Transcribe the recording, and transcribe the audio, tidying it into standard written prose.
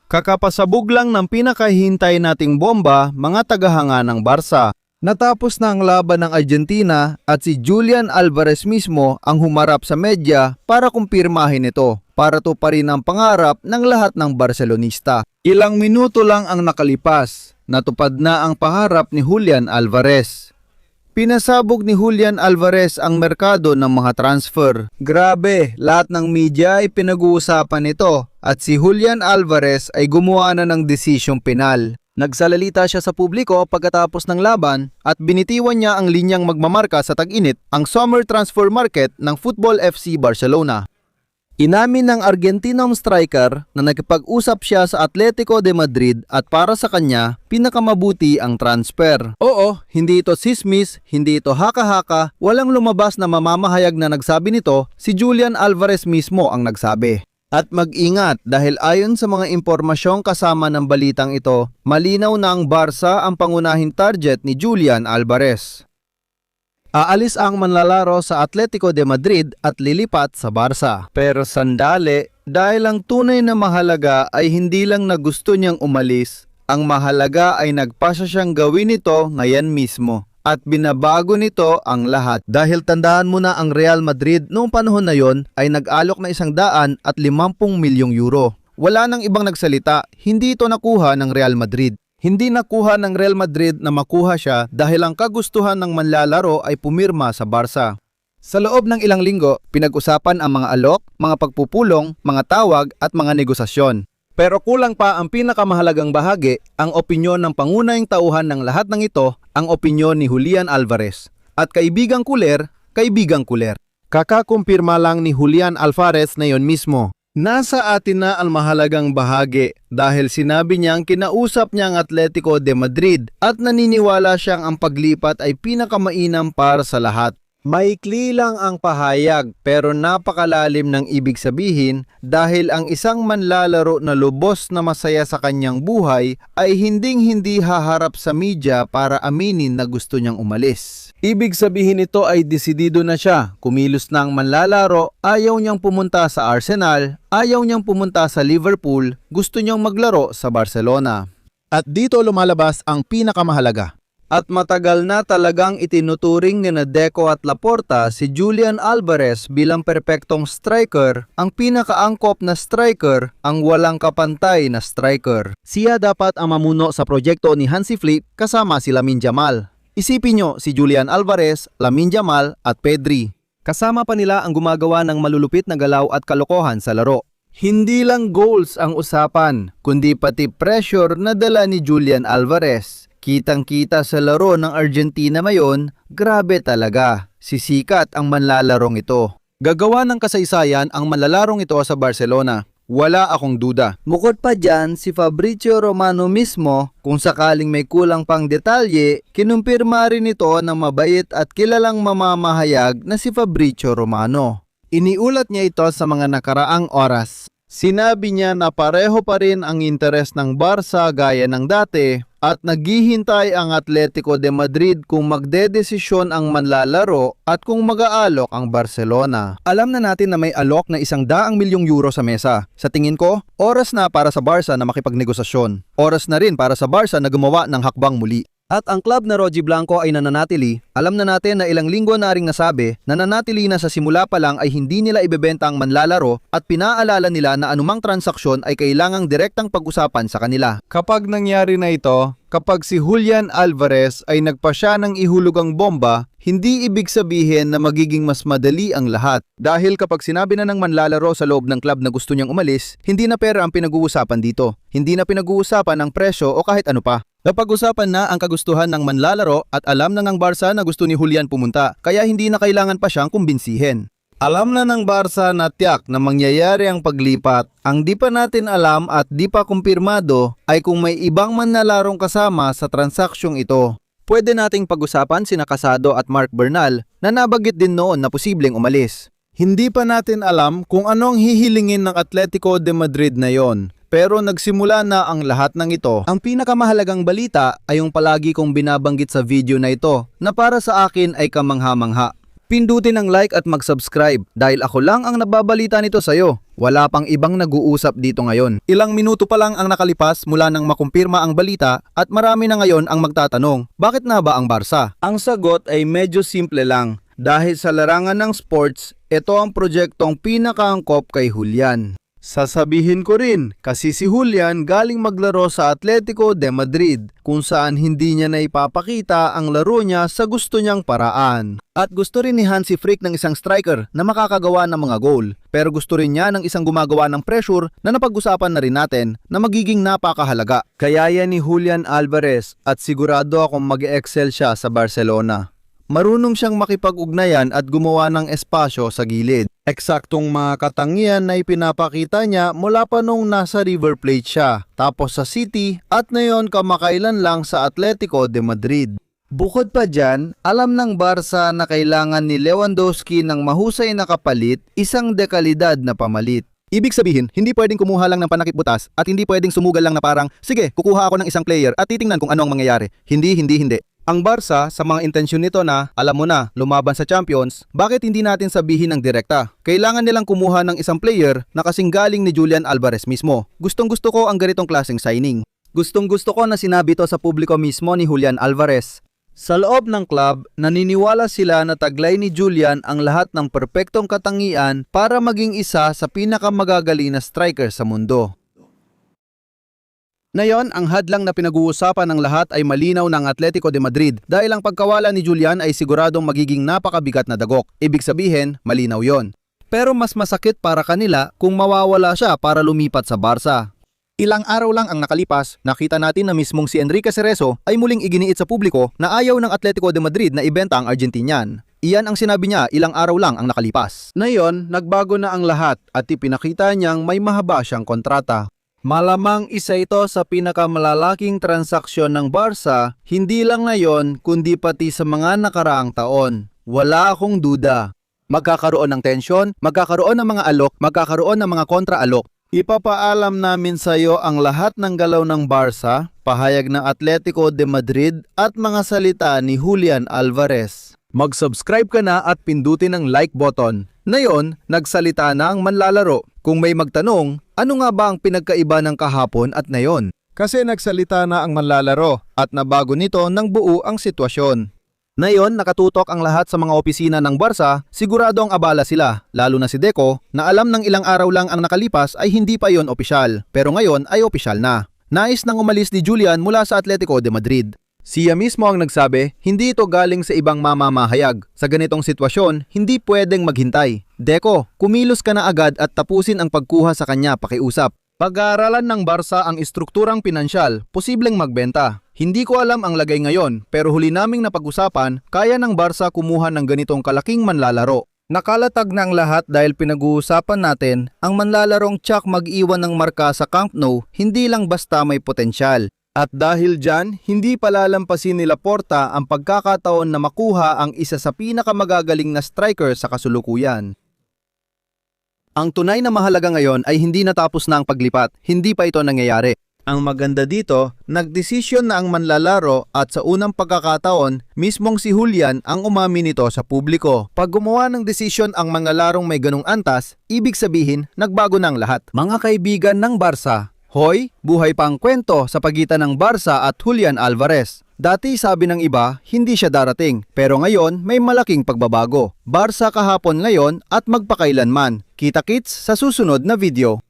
Kakapasabog lang ng pinakahihintay nating bomba, mga tagahanga ng Barca. Natapos na ang laban ng Argentina at si Julian Alvarez mismo ang humarap sa media para kumpirmahin ito, para tuparin ang pangarap ng lahat ng Barcelonista. Ilang minuto lang ang nakalipas, natupad na ang paharap ni Julian Alvarez. Pinasabog ni Julian Alvarez ang merkado ng mga transfer. Grabe, lahat ng media ay pinag-uusapan ito at si Julian Alvarez ay gumawa na ng desisyong penal. Nagsalalita siya sa publiko pagkatapos ng laban at binitiwan niya ang linyang magmamarka sa tag-init ang summer transfer market ng Football FC Barcelona. Inamin ng Argentinong striker na nakipag-usap siya sa Atletico de Madrid at para sa kanya, pinakamabuti ang transfer. Oo, hindi ito sismis, hindi ito haka-haka, walang lumabas na mamamahayag na nagsabi nito, si Julian Alvarez mismo ang nagsabi. At mag-ingat dahil ayon sa mga impormasyong kasama ng balitang ito, malinaw na ang Barca ang pangunahing target ni Julian Alvarez. Aalis ang manlalaro sa Atletico de Madrid at lilipat sa Barca. Pero sandali, dahil ang tunay na mahalaga ay hindi lang na gusto niyang umalis, ang mahalaga ay nagpasya siyang gawin ito ngayon mismo. At binabago nito ang lahat dahil tandaan mo na ang Real Madrid noong panahon na yon ay nag-alok na 150 milyong euro. Wala nang ibang nagsalita, hindi ito nakuha ng Real Madrid. Hindi nakuha ng Real Madrid na makuha siya dahil ang kagustuhan ng manlalaro ay pumirma sa Barca. Sa loob ng ilang linggo, pinag-usapan ang mga alok, mga pagpupulong, mga tawag at mga negosasyon. Pero kulang pa ang pinakamahalagang bahagi, ang opinyon ng pangunahing tauhan ng lahat ng ito, ang opinyon ni Julian Alvarez. At kaibigang kuler, kaibigang kuler. Kakakumpirma lang ni Julian Alvarez na yon mismo. Nasa atin na ang mahalagang bahagi dahil sinabi niyang kinausap niya ang Atletico de Madrid at naniniwala siyang ang paglipat ay pinakamainam para sa lahat. Maikli lang ang pahayag pero napakalalim ng ibig sabihin dahil ang isang manlalaro na lubos na masaya sa kanyang buhay ay hinding-hindi haharap sa media para aminin na gusto niyang umalis. Ibig sabihin nito ay desidido na siya, kumilos na ang manlalaro, ayaw niyang pumunta sa Arsenal, ayaw niyang pumunta sa Liverpool, gusto niyang maglaro sa Barcelona. At dito lumalabas ang pinakamahalaga. At matagal na talagang itinuturing ni Deco at Laporta si Julian Alvarez bilang perpektong striker, ang pinakaangkop na striker, ang walang kapantay na striker. Siya dapat ang mamuno sa proyekto ni Hansi Flick kasama si Lamine Yamal. Isipin nyo si Julian Alvarez, Lamine Yamal at Pedri. Kasama pa nila ang gumagawa ng malulupit na galaw at kalokohan sa laro. Hindi lang goals ang usapan, kundi pati pressure na dala ni Julian Alvarez. Kitang-kita sa laro ng Argentina ngayon, grabe talaga. Sisikat ang manlalarong ito. Gagawa ng kasaysayan ang manlalarong ito sa Barcelona. Wala akong duda. Bukod pa dyan, si Fabrizio Romano mismo, kung sakaling may kulang pang detalye, kinumpirma rin ito ng mabait at kilalang mamamahayag na si Fabrizio Romano. Iniulat niya ito sa mga nakaraang oras. Sinabi niya na pareho pa rin ang interes ng Barca gaya ng dati at naghihintay ang Atletico de Madrid kung magdedesisyon ang manlalaro at kung mag-aalok ang Barcelona. Alam na natin na may alok na 100 milyong euro sa mesa. Sa tingin ko, oras na para sa Barca na makipagnegosasyon. Oras na rin para sa Barca na gumawa ng hakbang muli. At ang club na Rojiblanco ay nananatili. Alam na natin na ilang linggo na ring nasabi, nananatili na sa simula pa lang ay hindi nila ibebenta ang manlalaro at pinaalala nila na anumang transaksyon ay kailangang direktang pag-usapan sa kanila. Kapag nangyari na ito, kapag si Julian Alvarez ay nagpasya ng ihulog ang bomba, hindi ibig sabihin na magiging mas madali ang lahat. Dahil kapag sinabi na ng manlalaro sa loob ng club na gusto niyang umalis, hindi na pera ang pinag-uusapan dito. Hindi na pinag-uusapan ang presyo o kahit ano pa. Napag-usapan na ang kagustuhan ng manlalaro at alam na ng Barca na gusto ni Julian pumunta, kaya hindi na kailangan pa siyang kumbinsihin. Alam na ng Barca na tiyak na mangyayari ang paglipat. Ang di pa natin alam at di pa kumpirmado ay kung may ibang manlalarong kasama sa transaksyong ito. Pwede nating pag-usapan sina Casado at Mark Bernal na nabanggit din noon na posibleng umalis. Hindi pa natin alam kung anong hihilingin ng Atletico de Madrid na yon. Pero nagsimula na ang lahat ng ito. Ang pinakamahalagang balita ay yung palagi kong binabanggit sa video na ito na para sa akin ay kamangha-mangha. Pindutin ang like at mag-subscribe dahil ako lang ang nababalita nito sa'yo. Wala pang ibang nag-uusap dito ngayon. Ilang minuto pa lang ang nakalipas mula nang makumpirma ang balita at marami na ngayon ang magtatanong, bakit na ba ang Barca? Ang sagot ay medyo simple lang. Dahil sa larangan ng sports, ito ang proyektong pinakaangkop kay Julian. Sasabihin ko rin, kasi si Julian galing maglaro sa Atletico de Madrid kung saan hindi niya na ipapakita ang laro niya sa gusto niyang paraan. At gusto rin ni Hansi Flick ng isang striker na makakagawa ng mga goal. Pero gusto rin niya ng isang gumagawa ng pressure na napag-usapan na rin natin na magiging napakahalaga. Kaya yan ni Julian Alvarez at sigurado akong mag-excel siya sa Barcelona. Marunong siyang makipag-ugnayan at gumawa ng espasyo sa gilid. Eksaktong mga katangian na ipinapakita niya mula pa nung nasa River Plate siya, tapos sa City at ngayon kamakailan lang sa Atletico de Madrid. Bukod pa dyan, alam ng Barca na kailangan ni Lewandowski ng mahusay na kapalit, isang dekalidad na pamalit. Ibig sabihin, hindi pwedeng kumuha lang ng panakip butas at hindi pwedeng sumugal lang na parang, sige, kukuha ako ng isang player at titingnan kung ano ang mangyayari. Hindi. Ang Barca, sa mga intensyon nito na, alam mo na, lumaban sa Champions, bakit hindi natin sabihin ng direkta? Kailangan nilang kumuha ng isang player na kasing galing ni Julian Alvarez mismo. Gustong-gusto ko ang ganitong klaseng signing. Gustong-gusto ko na sinabi to sa publiko mismo ni Julian Alvarez. Sa loob ng club, naniniwala sila na taglay ni Julian ang lahat ng perpektong katangian para maging isa sa pinakamagagaling na striker sa mundo. Ngayon, ang hadlang na pinag-uusapan ng lahat ay malinaw ng Atletico de Madrid dahil ang pagkawala ni Julian ay siguradong magiging napakabigat na dagok. Ibig sabihin, malinaw yon. Pero mas masakit para kanila kung mawawala siya para lumipat sa Barca. Ilang araw lang ang nakalipas, nakita natin na mismong si Enrique Cerezo ay muling iginiit sa publiko na ayaw ng Atletico de Madrid na ibenta ang Argentinian. Iyan ang sinabi niya ilang araw lang ang nakalipas. Ngayon, nagbago na ang lahat at ipinakita niyang may mahaba siyang kontrata. Malamang isa ito sa pinakamalalaking transaksyon ng Barca, hindi lang ngayon kundi pati sa mga nakaraang taon. Wala akong duda. Magkakaroon ng tensyon, magkakaroon ng mga alok, magkakaroon ng mga kontra-alok. Ipapaalam namin sa iyo ang lahat ng galaw ng Barca, pahayag ng Atletico de Madrid at mga salita ni Julian Alvarez. Mag-subscribe ka na at pindutin ang like button. Ngayon, nagsalita na ang manlalaro. Kung may magtanong, ano nga ba ang pinagkaiba ng kahapon at ngayon? Kasi nagsalita na ang manlalaro at nabago nito ng buo ang sitwasyon. Ngayon, nakatutok ang lahat sa mga opisina ng Barca, sigurado ang abala sila, lalo na si Deco, na alam ng ilang araw lang ang nakalipas ay hindi pa yon opisyal, pero ngayon ay opisyal na. Nais nang umalis ni Julian mula sa Atletico de Madrid. Siya mismo ang nagsabi, hindi ito galing sa ibang mamamahayag. Sa ganitong sitwasyon, hindi pwedeng maghintay. Deco, kumilos ka na agad at tapusin ang pagkuha sa kanya pakiusap. Pag-aaralan ng Barca ang istrukturang pinansyal, posibleng magbenta. Hindi ko alam ang lagay ngayon, pero huli naming napag-usapan, kaya ng Barca kumuha ng ganitong kalaking manlalaro. Nakalatag na ang lahat dahil pinag-uusapan natin, ang manlalarong tsak mag-iwan ng marka sa Camp Nou, hindi lang basta may potensyal. At dahil dyan, hindi palalampasin ni Laporta ang pagkakataon na makuha ang isa sa pinakamagagaling na striker sa kasulukuyan. Ang tunay na mahalaga ngayon ay hindi natapos na ang paglipat, hindi pa ito nangyayari. Ang maganda dito, nagdesisyon na ang manlalaro at sa unang pagkakataon, mismong si Julian ang umami nito sa publiko. Pag gumawa ng desisyon ang mga larong may ganung antas, ibig sabihin, nagbago na ang lahat. Mga kaibigan ng Barca, hoy, buhay pa ang kwento sa pagitan ng Barca at Julian Alvarez. Dati sabi ng iba, hindi siya darating, pero ngayon may malaking pagbabago. Barca kahapon ngayon at magpakailanman. Kita-kits sa susunod na video.